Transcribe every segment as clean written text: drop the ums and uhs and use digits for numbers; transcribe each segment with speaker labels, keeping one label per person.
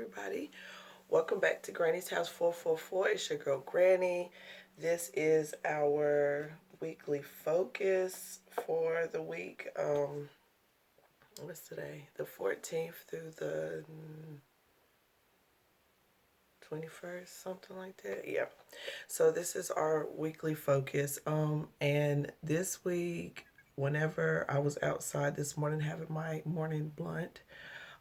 Speaker 1: everybody. Welcome back to Granny's House 444. It's your girl Granny. This is our weekly focus for the week. What's today? The 14th through the 21st, something like that. Yeah. So this is our weekly focus. And this week, whenever I was outside this morning having my morning blunt,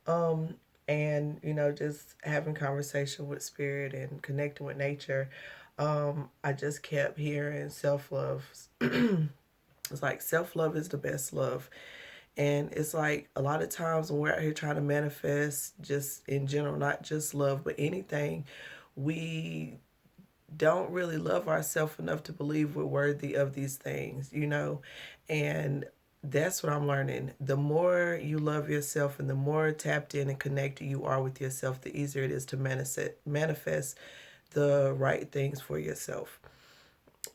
Speaker 1: um, and just having conversation with spirit and connecting with nature, I just kept hearing self-love. It's like self-love is the best love. And it's like a lot of times when we're out here trying to manifest, just in general, not just love but anything, we don't really love ourselves enough to believe we're worthy of these things. And that's what I'm learning. The more you love yourself and the more tapped in and connected you are with yourself, the easier it is to manifest the right things for yourself.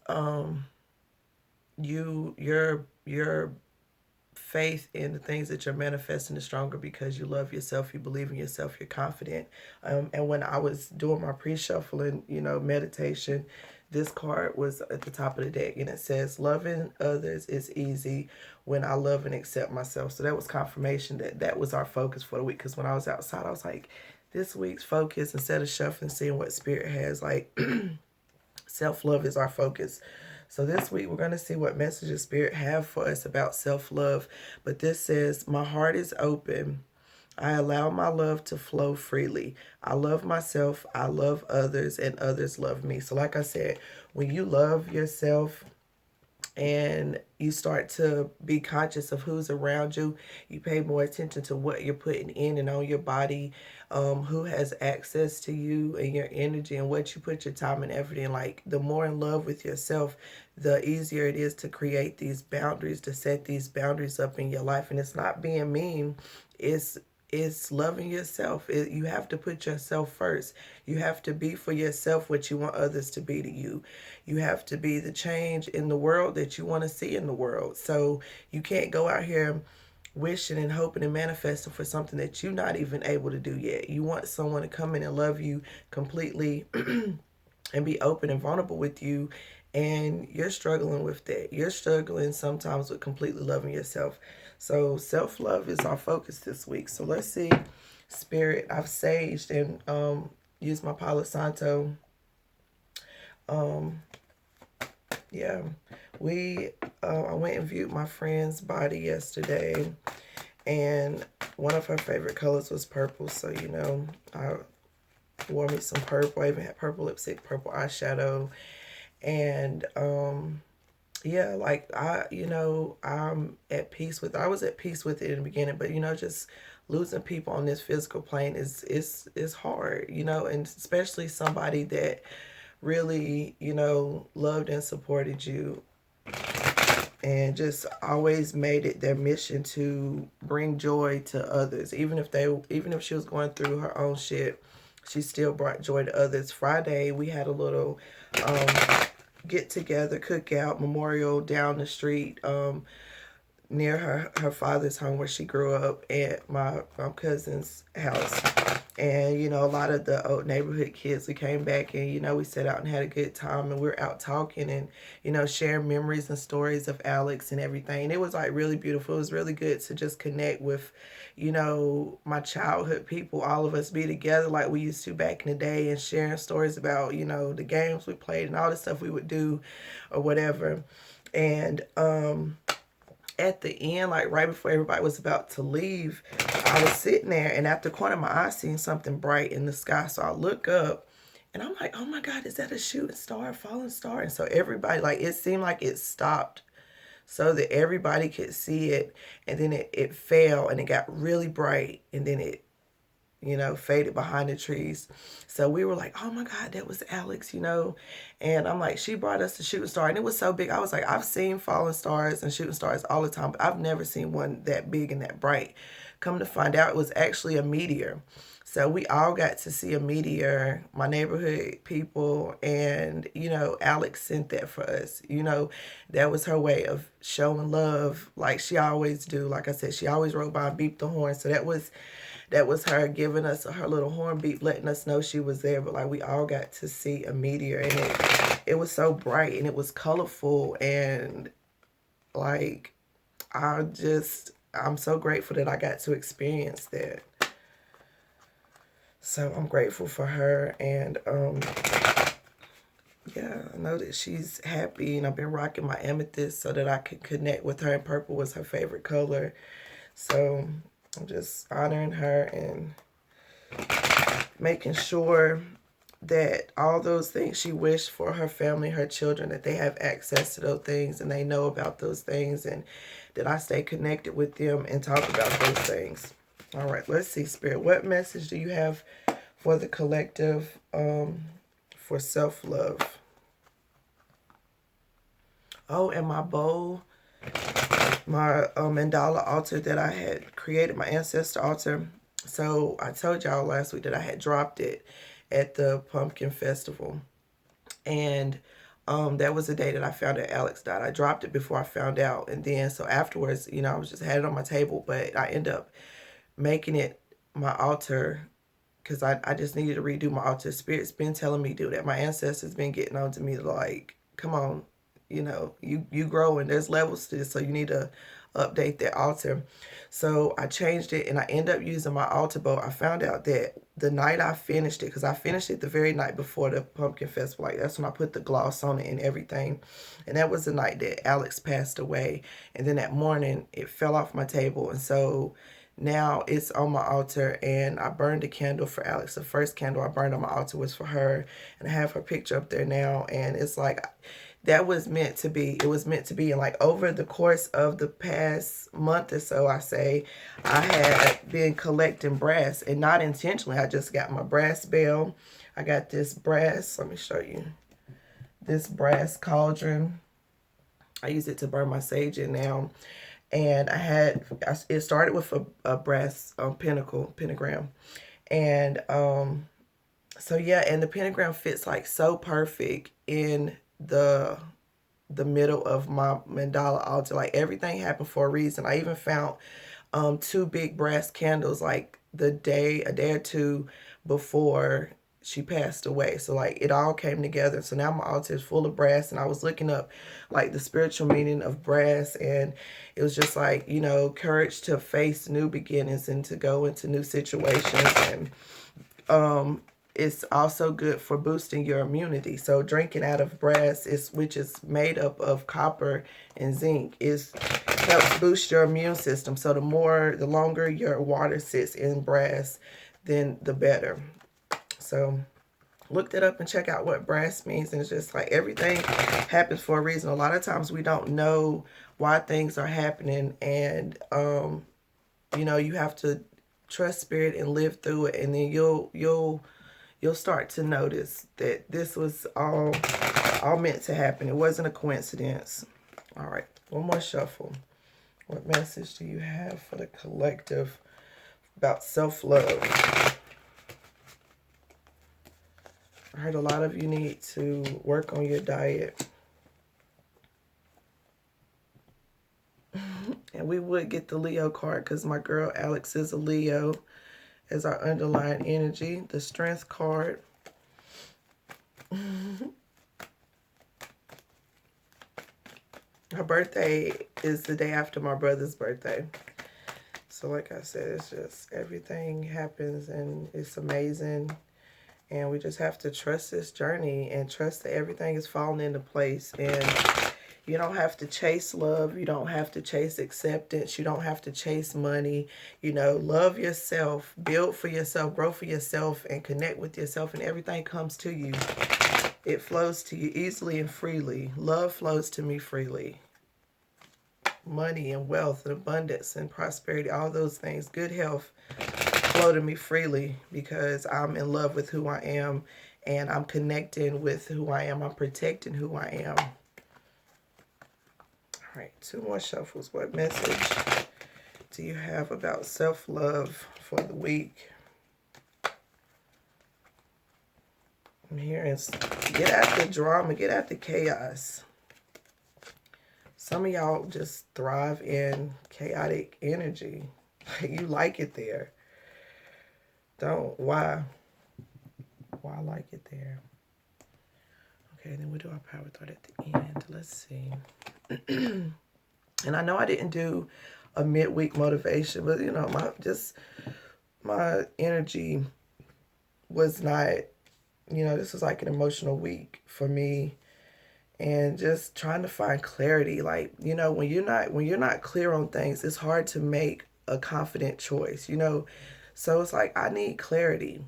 Speaker 1: Um, your faith in the things that you're manifesting is stronger because you love yourself, you believe in yourself, you're confident. And when I was doing my pre-shuffling, meditation, this card was at the top of the deck and it says, loving others is easy when I love and accept myself. So that was confirmation that that was our focus for the week. Because when I was outside, I was like, this week's focus, instead of shuffling, seeing what spirit has, like self-love is our focus. So this week we're going to see what messages Spirit have for us about self-love. But this says, my heart is open. I allow my love to flow freely. I love myself, I love others, and others love me. So like I said, when you love yourself and you start to be conscious of who's around you, you pay more attention to what you're putting in and on your body, who has access to you and your energy and what you put your time and effort in. Like, the more in love with yourself, the easier it is to create these boundaries, to set these boundaries up in your life. And it's not being mean, it's loving yourself. You have to put yourself first. You have to be for yourself what you want others to be to you. You have to be the change in the world that you want to see in the world. So you can't go out here wishing and hoping and manifesting for something that you're not even able to do yet. You want someone to come in and love you completely and be open and vulnerable with you, and you're struggling with that. You're struggling sometimes with completely loving yourself. So self-love is our focus this week. So let's see. Spirit, I've saged and used my Palo Santo. um yeah, I went and viewed my friend's body yesterday, and one of her favorite colors was purple. So I wore me some purple. I even had purple lipstick, purple eyeshadow. And yeah, like I'm at peace with, I was at peace with it in the beginning, but just losing people on this physical plane is hard, and especially somebody that really, loved and supported you and just always made it their mission to bring joy to others. Even if she was going through her own shit, she still brought joy to others. Friday we had a little get together, cookout, memorial down the street, near her father's home where she grew up, at my cousin's house. And a lot of the old neighborhood kids, we came back and we sat out and had a good time, and we were out talking and sharing memories and stories of Alex and everything. And it was like really beautiful. It was really good to just connect with my childhood people, all of us be together like we used to back in the day, and sharing stories about the games we played and all the stuff we would do or whatever. And at the end, like right before everybody was about to leave, I was sitting there, and at the corner of my eye, seen something bright in the sky. So I look up, and I'm like, oh my God, is that a shooting star, a falling star? And so everybody, like, it seemed like it stopped so that everybody could see it. And then it fell, and it got really bright, and then it faded behind the trees. So we were like, oh my God, that was Alex. And I'm like, she brought us the shooting star, and it was so big. I was like, I've seen falling stars and shooting stars all the time, but I've never seen one that big and that bright. Come to find out, it was actually a meteor. So we all got to see a meteor, my neighborhood people, and, you know, Alex sent that for us. You know, that was her way of showing love like she always do. Like I said, she always rode by and beeped the horn. So that was her giving us her little horn beep, letting us know she was there. But like we all got to see a meteor, and it was so bright and it was colorful, and like I'm so grateful that I got to experience that. So I'm grateful for her, and yeah, I know that she's happy, and I've been rocking my amethyst so that I could connect with her, and purple was her favorite color. So I'm just honoring her and making sure that all those things she wished for her family, her children, that they have access to those things and they know about those things, and that I stay connected with them and talk about those things. All right, let's see, Spirit. What message do you have for the collective for self-love? Oh, and my bowl, my mandala altar that I had created, my ancestor altar. So I told y'all last week that I had dropped it at the pumpkin festival. And that was the day that I found out Alex died. I dropped it before I found out. And then so afterwards, you know, I was just had it on my table, but I ended up making it my altar because I just needed to redo my altar. Spirit's been telling me to do that. My ancestors been getting on to me like, come on, you know, you grow and there's levels to this, so you need to update that altar. So I changed it and I ended up using my altar bowl. I found out that the night I finished it, because I finished it the very night before the pumpkin festival, like that's when I put the gloss on it and everything. And that was the night that Alex passed away. And then that morning it fell off my table, and so now it's on my altar, and I burned a candle for Alex. The first candle I burned on my altar was for her, and I have her picture up there now. And it's like, that was meant to be. It was meant to be. And like over the course of the past month or so, I had been collecting brass, and not intentionally. I just got my brass bell. I got this brass, let me show you, this brass cauldron. I use it to burn my sage in now. And it started with a brass pentagram. And so yeah, and the pentagram fits like so perfect in the middle of my mandala altar. Like everything happened for a reason. I even found two big brass candles like a day or two before she passed away. So like it all came together. So now my altar is full of brass, and I was looking up like the spiritual meaning of brass, and it was just like, you know, courage to face new beginnings and to go into new situations. And it's also good for boosting your immunity. So drinking out of brass, which is made up of copper and zinc, helps boost your immune system. So the longer your water sits in brass, then the better. So look that up and check out what brass means. And it's just like everything happens for a reason. A lot of times we don't know why things are happening, and you know, you have to trust spirit and live through it, and then you'll start to notice that this was all meant to happen. It wasn't a coincidence. All right, one more shuffle. What message do you have for the collective about self-love? I heard a lot of you need to work on your diet. And we would get the Leo card because my girl Alex is a Leo as our underlying energy. The Strength card. Her birthday is the day after my brother's birthday. So like I said, it's just everything happens and it's amazing. And we just have to trust this journey and trust that everything is falling into place. And you don't have to chase love. You don't have to chase acceptance. You don't have to chase money. You know, love yourself, build for yourself, grow for yourself, and connect with yourself. And everything comes to you. It flows to you easily and freely. Love flows to me freely. Money and wealth and abundance and prosperity, all those things, good health, flow to me freely because I'm in love with who I am and I'm connecting with who I am. I'm protecting who I am. All right, two more shuffles. What message do you have about self-love for the week? I'm hearing get at the drama, get at the chaos. Some of y'all just thrive in chaotic energy. You like it there. Don't. Why? Why like it there? Okay, then we do our power thought at the end. Let's see. And I know I didn't do a midweek motivation, but you know, my energy was not, you know, this was like an emotional week for me, and just trying to find clarity. Like, you know, when you're not clear on things, it's hard to make a confident choice, you know. So it's like I need clarity.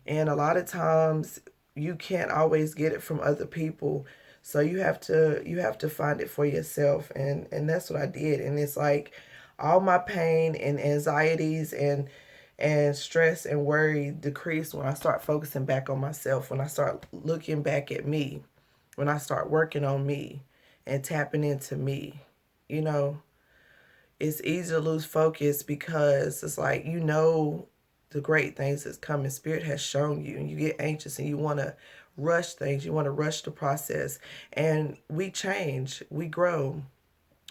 Speaker 1: And a lot of times you can't always get it from other people. So you have to find it for yourself, and that's what I did. And it's like all my pain and anxieties and stress and worry decreased when I start focusing back on myself, when I start looking back at me, when I start working on me and tapping into me. You know, it's easy to lose focus because it's like, you know, the great things that's coming. Spirit has shown you, and you get anxious and you want to rush things. You want to rush the process. And we change, we grow,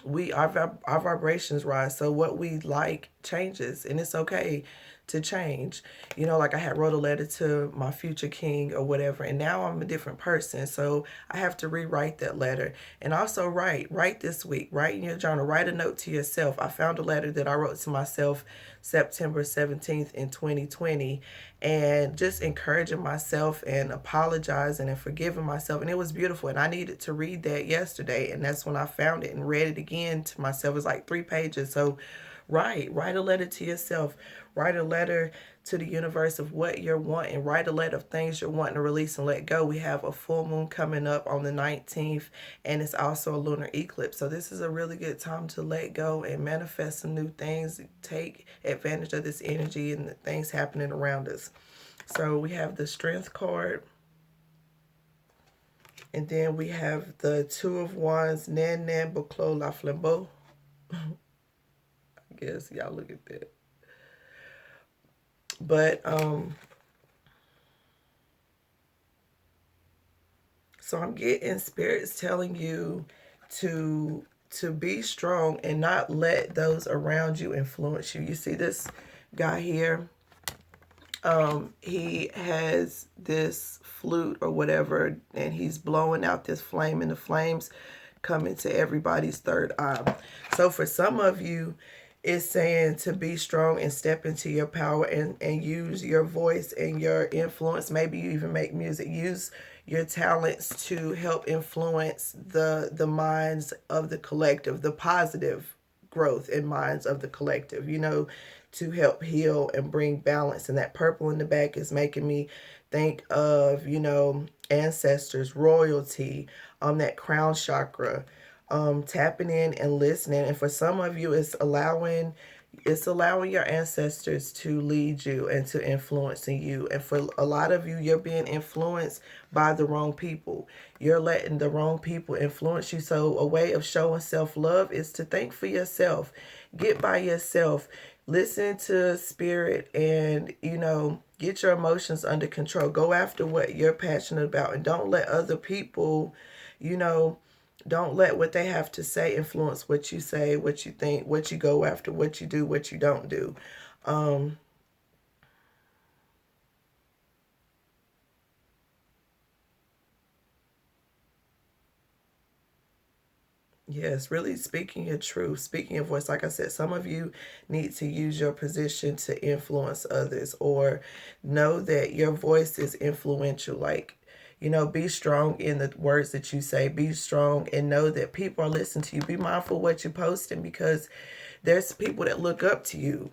Speaker 1: our vibrations rise. So what we like changes, and it's okay to change. You know, like I had wrote a letter to my future king or whatever, and now I'm a different person. So I have to rewrite that letter. And also write this week, write in your journal, write a note to yourself. I found a letter that I wrote to myself September 17th in 2020, and just encouraging myself and apologizing and forgiving myself. And it was beautiful. And I needed to read that yesterday. And that's when I found it and read it again to myself. It was like 3 pages. So write a letter to yourself. Write a letter to the universe of what you're wanting. Write a letter of things you're wanting to release and let go. We have a full moon coming up on the 19th, and it's also a lunar eclipse. So this is a really good time to let go and manifest some new things. Take advantage of this energy and the things happening around us. So we have the Strength card. And then we have the Two of Wands, Nan Nan Bouclo La Flambeau. I guess y'all look at that. But so I'm getting spirits telling you to be strong and not let those around you influence you. You see this guy here? He has this flute or whatever, and he's blowing out this flame, and the flames come into everybody's third eye. So for some of you, it's saying to be strong and step into your power and use your voice and your influence. Maybe you even make music. Use your talents to help influence the minds of the collective, the positive growth in minds of the collective, you know, to help heal and bring balance. And that purple in the back is making me think of, you know, ancestors, royalty, that crown chakra, tapping in and listening. And for some of you, it's allowing your ancestors to lead you and to influencing you. And for a lot of you, you're being influenced by the wrong people. You're letting the wrong people influence you. So a way of showing self-love is to think for yourself. Get by yourself. Listen to spirit, and, you know, get your emotions under control. Go after what you're passionate about, and don't let other people, you know, don't let what they have to say influence what you say, what you think, what you go after, what you do, what you don't do. Yes, really speaking your truth, speaking your voice. Like I said, some of you need to use your position to influence others, or know that your voice is influential. Like, you know, be strong in the words that you say. Be strong and know that people are listening to you. Be mindful of what you're posting, because there's people that look up to you.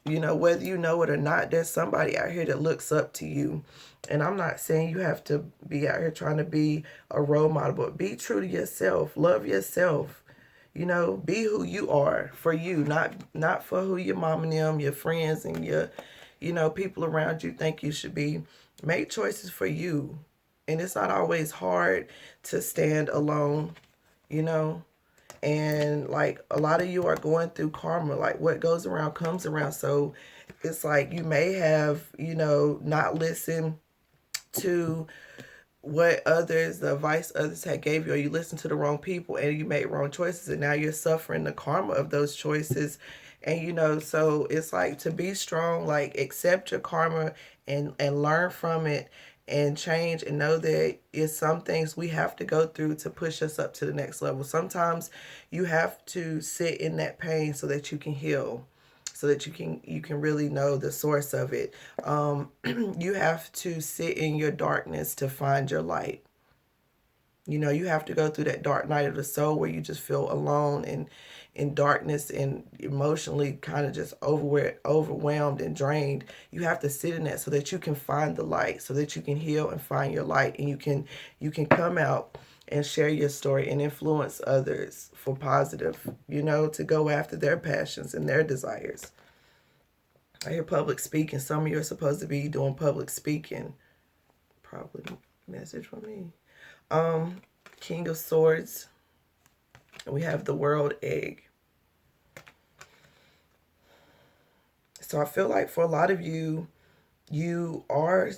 Speaker 1: You know, whether you know it or not, there's somebody out here that looks up to you. And I'm not saying you have to be out here trying to be a role model, but be true to yourself. Love yourself. You know, be who you are for you, not for who your mom and them, your friends, and your, you know, people around you think you should be. Make choices for you. And it's not always hard to stand alone, you know. And like a lot of you are going through karma. Like what goes around comes around. So it's like you may have, not listened to what others, the advice others had gave you, or you listened to the wrong people and you made wrong choices, and now you're suffering the karma of those choices. And so it's like, to be strong, like accept your karma and learn from it and change, and know that it's some things we have to go through to push us up to the next level. Sometimes you have to sit in that pain so that you can heal, so that you can really know the source of it. You have to sit in your darkness to find your light. You have to go through that dark night of the soul where you just feel alone and in darkness and emotionally kind of just overwhelmed and drained. You have to sit in that so that you can find the light, so that you can heal and find your light, and you can come out and share your story and influence others for positive, to go after their passions and their desires. I hear public speaking. Some of you are supposed to be doing public speaking. Probably a message from me. King of Swords. And we have the World Egg. So I feel like for a lot of you, you are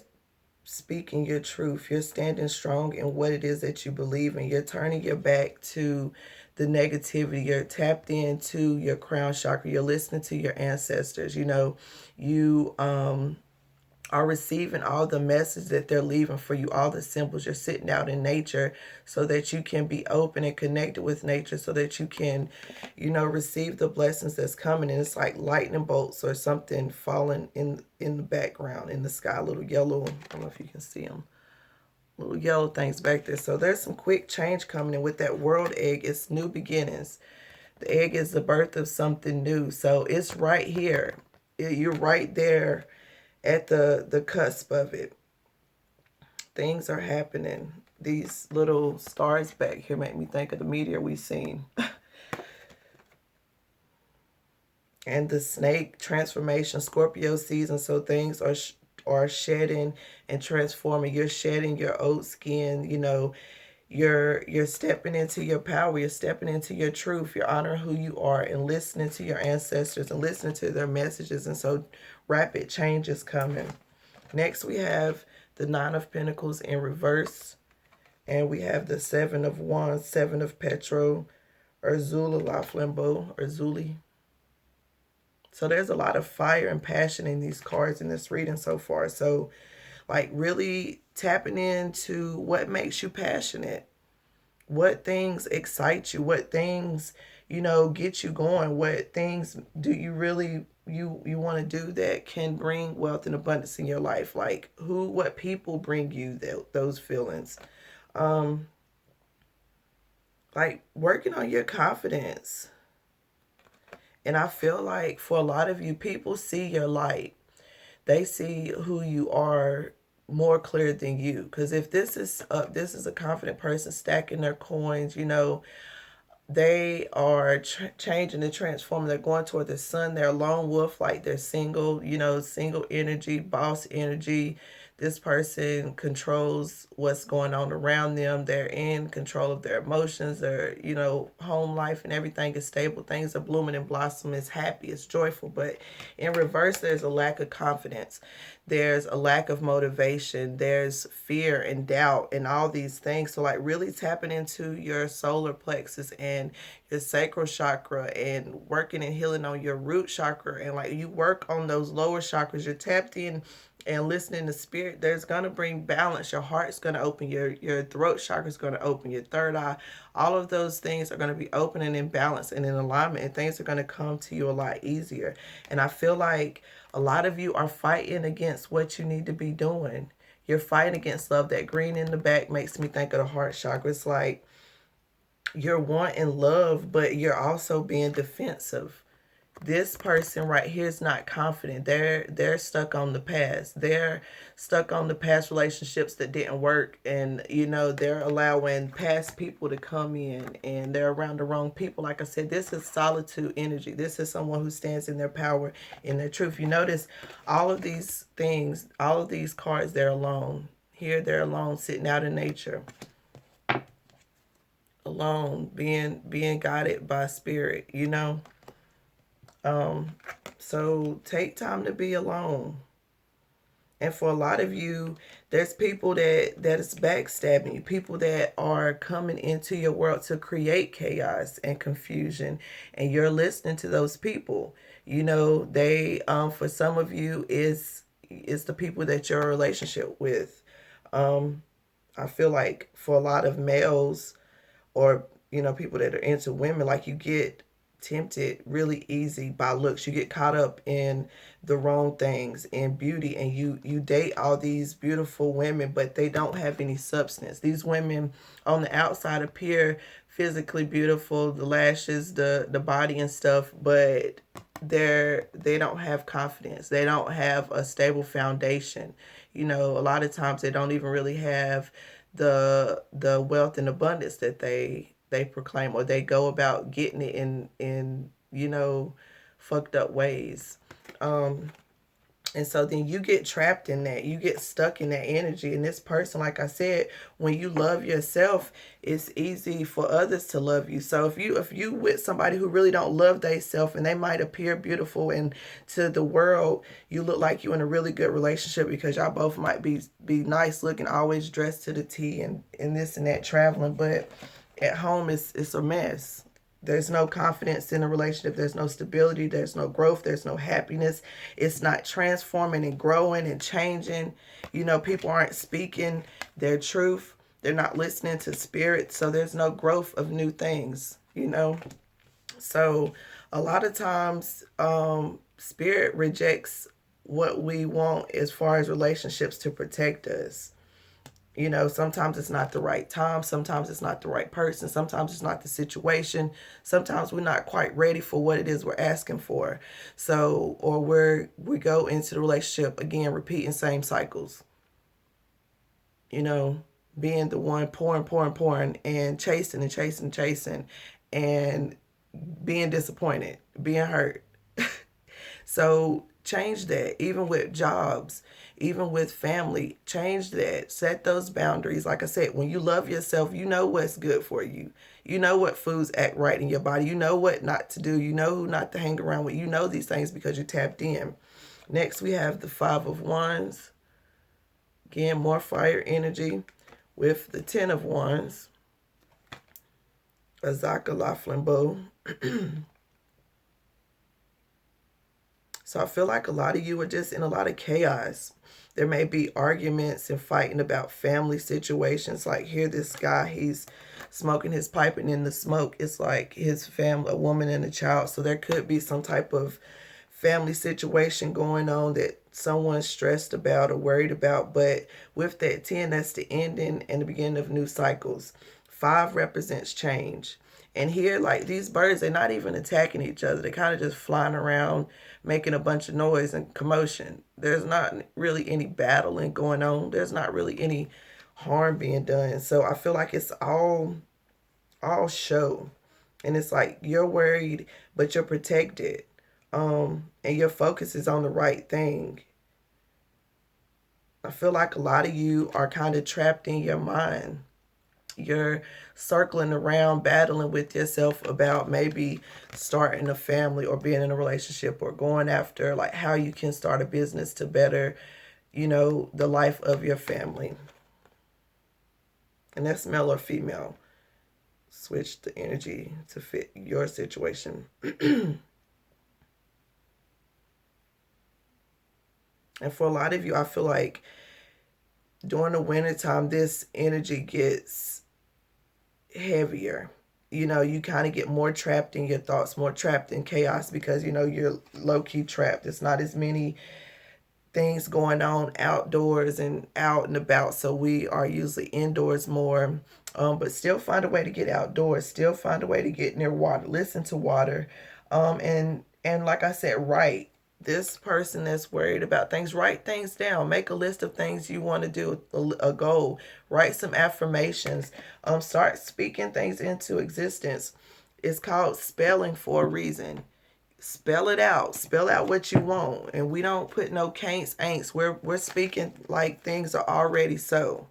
Speaker 1: speaking your truth. You're standing strong in what it is that you believe in. You're turning your back to the negativity. You're tapped into your crown chakra. You're listening to your ancestors. You are receiving all the message that they're leaving for you, all the symbols. You're sitting out in nature so that you can be open and connected with nature, so that you can, receive the blessings that's coming. And it's like lightning bolts or something falling in the background, in the sky, little yellow, I don't know if you can see them, little yellow things back there. So there's some quick change coming in with that World Egg. It's new beginnings. The egg is the birth of something new. So it's right here. You're right there at the cusp of it. Things are happening. These little stars back here make me think of the meteor we've seen. And the snake transformation, Scorpio season. So things are shedding and transforming. You're shedding your old skin. You're stepping into your power. You're stepping into your truth. You're honoring who you are and listening to your ancestors and listening to their messages. And so rapid change is coming. Next, we have the Nine of Pentacles in reverse. And we have the Seven of Wands, Seven of Petro, Ursula La Flambeau, Urzuli. So there's a lot of fire and passion in these cards in this reading so far. So like really tapping into what makes you passionate. What things excite you? What things, get you going? What things do you really, you want to do that can bring wealth and abundance in your life? Like what people bring you those feelings? Like working on your confidence. And I feel like for a lot of you, people see your light. They see who you are more clear than you. Because if this is a confident person stacking their coins, they are changing and transforming. They're going toward the sun. They're a lone wolf, like they're single, single energy, boss energy. This person controls what's going on around them. They're in control of their emotions. Their, home life and everything is stable. Things are blooming and blossoming. It's happy. It's joyful. But in reverse, there's a lack of confidence. There's a lack of motivation. There's fear and doubt and all these things. So like really tapping into your solar plexus and your sacral chakra and working and healing on your root chakra. And like you work on those lower chakras, you're tapped in and listening to spirit, there's going to bring balance. Your heart's going to open, your throat chakra is going to open, your third eye. All of those things are going to be open and in balance and in alignment, and things are going to come to you a lot easier. And I feel like a lot of you are fighting against what you need to be doing. You're fighting against love. That green in the back makes me think of the heart chakra. It's like you're wanting love, but you're also being defensive. This person right here is not confident. They're stuck on the past. They're stuck on the past relationships that didn't work. And, they're allowing past people to come in and they're around the wrong people. Like I said, this is solitude energy. This is someone who stands in their power, in their truth. You notice all of these things, all of these cards, they're alone. Here, they're alone, sitting out in nature. alone, being guided by spirit, you know. So take time to be alone. And for a lot of you, there's people that is backstabbing you, people that are coming into your world to create chaos and confusion, and you're listening to those people. You know, they for some of you is the people that you're in a relationship with. I feel like for a lot of males, or people that are into women, like, you get tempted really easy by looks. You get caught up in the wrong things, in beauty, and you date all these beautiful women, but they don't have any substance. These women on the outside appear physically beautiful, the lashes, the body and stuff, but they don't have confidence. They don't have a stable foundation. A lot of times they don't even really have the wealth and abundance that they proclaim, or they go about getting it in fucked up ways. And so then you get trapped in that. You get stuck in that energy. And this person, like I said, when you love yourself, it's easy for others to love you. So if you with somebody who really don't love themselves, and they might appear beautiful, and to the world you look like you in a really good relationship because y'all both might be nice looking, always dressed to the T, and this and that, traveling, but at home it's a mess. There's no confidence in a relationship. There's no stability. There's no growth. There's no happiness. It's not transforming and growing and changing. People aren't speaking their truth. They're not listening to spirit. So there's no growth of new things. So a lot of times, spirit rejects what we want as far as relationships to protect us. Sometimes it's not the right time. Sometimes it's not the right person. Sometimes it's not the situation. Sometimes we're not quite ready for what it is we're asking for. So, or we go into the relationship again, repeating same cycles. Being the one pouring, and chasing and chasing and chasing, and being disappointed, being hurt. So change that, even with jobs, even with family. Change that. Set those boundaries. Like I said, when you love yourself, you know what's good for you. You know what foods act right in your body. You know what not to do. You know who not to hang around with. You know these things because you tapped in. Next, we have the Five of Wands. Again, more fire energy with the Ten of Wands. Azaka Laflambeau. So I feel like a lot of you are just in a lot of chaos. There may be arguments and fighting about family situations. Like, here, this guy, he's smoking his pipe, and in the smoke, it's like his family, a woman and a child. So there could be some type of family situation going on that someone's stressed about or worried about. But with that 10, that's the ending and the beginning of new cycles. 5 represents change. And here, like, these birds, they're not even attacking each other. They're kind of just flying around, making a bunch of noise and commotion. There's not really any battling going on. There's not really any harm being done. So I feel like it's all show. And it's like you're worried, but you're protected. And your focus is on the right thing. I feel like a lot of you are kind of trapped in your mind. You're circling around, battling with yourself about maybe starting a family or being in a relationship, or going after like how you can start a business to better, the life of your family. And that's male or female. Switch the energy to fit your situation. And for a lot of you, I feel like during the wintertime, this energy gets heavier. You kind of get more trapped in your thoughts, more trapped in chaos, because you're low-key trapped. It's not as many things going on outdoors and out and about, so we are usually indoors more, but still find a way to get outdoors, still find a way to get near water, listen to water, and like I said, write. This person that's worried about things, write things down. Make a list of things you want to do, a goal. Write some affirmations. Start speaking things into existence. It's called spelling for a reason. Spell it out. Spell out what you want. And we don't put no can'ts, ain'ts. We're speaking like things are already so.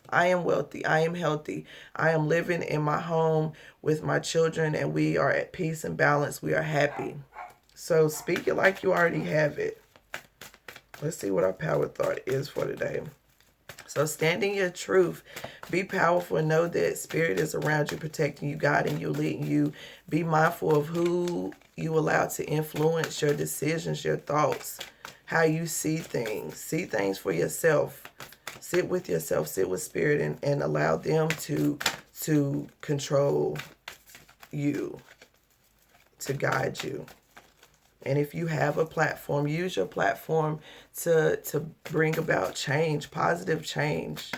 Speaker 1: I am wealthy. I am healthy. I am living in my home with my children, and we are at peace and balance. We are happy. So speak it like you already have it. Let's see what our power thought is for today. So stand in your truth. Be powerful and know that spirit is around you, protecting you, guiding you, leading you. Be mindful of who you allow to influence your decisions, your thoughts, how you see things. See things for yourself. Sit with yourself, sit with spirit, and allow them to control you, to guide you. And if you have a platform, use your platform to bring about change, positive change.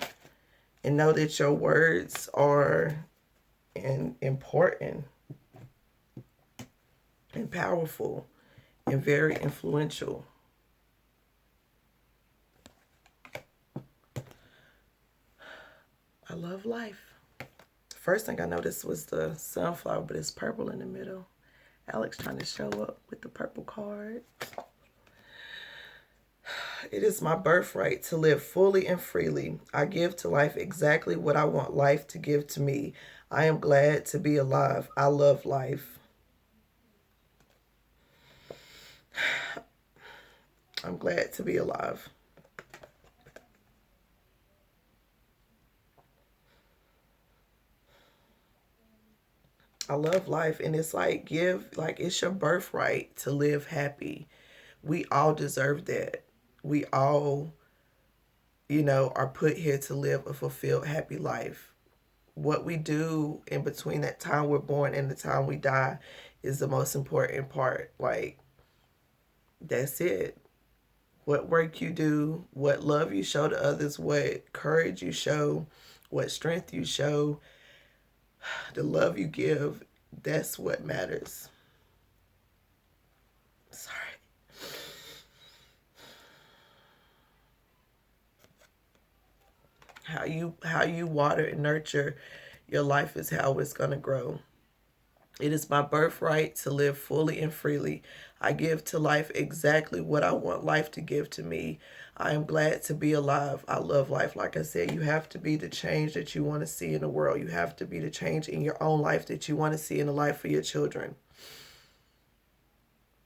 Speaker 1: And know that your words are important and powerful and very influential. I love life. First thing I noticed was the sunflower, but it's purple in the middle. Alex trying to show up with the purple card. It is my birthright to live fully and freely. I give to life exactly what I want life to give to me. I am glad to be alive. I love life. I'm glad to be alive. I love life, and it's like it's your birthright to live happy. We all deserve that. We all, are put here to live a fulfilled, happy life. What we do in between that time we're born and the time we die is the most important part. Like, that's it. What work you do, what love you show to others, what courage you show, what strength you show, the love you give, that's what matters. Sorry. How you water and nurture your life is how it's going to grow. It is my birthright to live fully and freely. I give to life exactly what I want life to give to me. I am glad to be alive. I love life. Like I said, you have to be the change that you want to see in the world. You have to be the change in your own life that you want to see in the life of your children.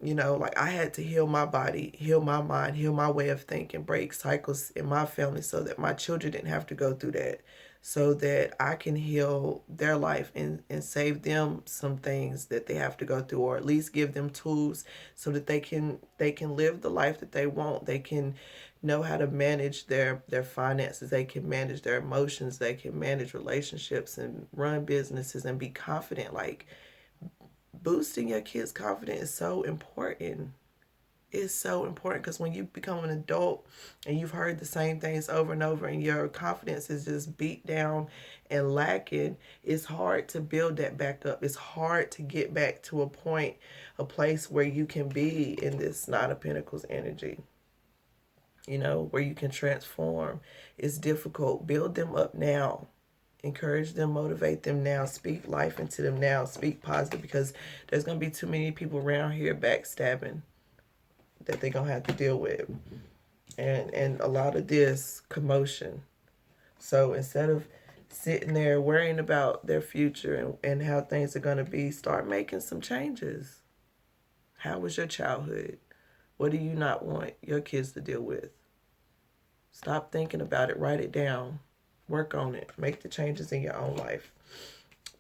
Speaker 1: Like I had to heal my body, heal my mind, heal my way of thinking, break cycles in my family so that my children didn't have to go through that, so that I can heal their life and save them some things that they have to go through, or at least give them tools so that they can live the life that they want. They can know how to manage their finances. They can manage their emotions. They can manage relationships and run businesses and be confident. Like, boosting your kids' confidence is so important. It's so important because when you become an adult and you've heard the same things over and over and your confidence is just beat down and lacking, it's hard to build that back up. It's hard to get back to a place where you can be in this Nine of Pentacles energy, where you can transform. It's difficult. Build them up now. Encourage them, motivate them now, speak life into them now, speak positive, because there's going to be too many people around here backstabbing that they're going to have to deal with. And a lot of this commotion. So instead of sitting there worrying about their future and how things are going to be, start making some changes. How was your childhood? What do you not want your kids to deal with? Stop thinking about it. Write it down. Work on it. Make the changes in your own life.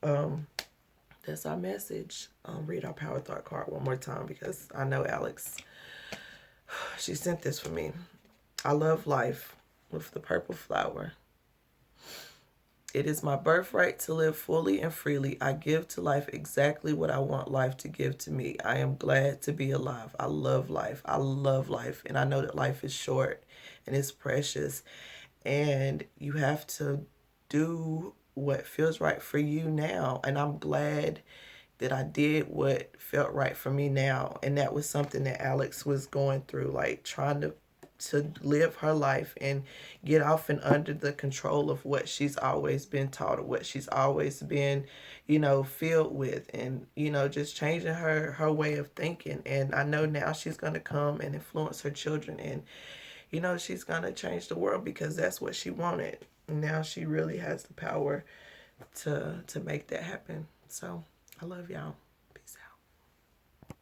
Speaker 1: That's our message. Read our Power Thought card one more time because I know Alex, she sent this for me. I love life with the purple flower. It is my birthright to live fully and freely. I give to life exactly what I want life to give to me. I am glad to be alive. I love life. I love life. And I know that life is short and it's precious. And you have to do what feels right for you now. And I'm glad that I did what felt right for me now. And that was something that Alex was going through, like trying to live her life and get off and under the control of what she's always been taught, or what she's always been, filled with, and, just changing her way of thinking. And I know now she's going to come and influence her children, and she's going to change the world because that's what she wanted. now she really has the power to make that happen. So I love y'all.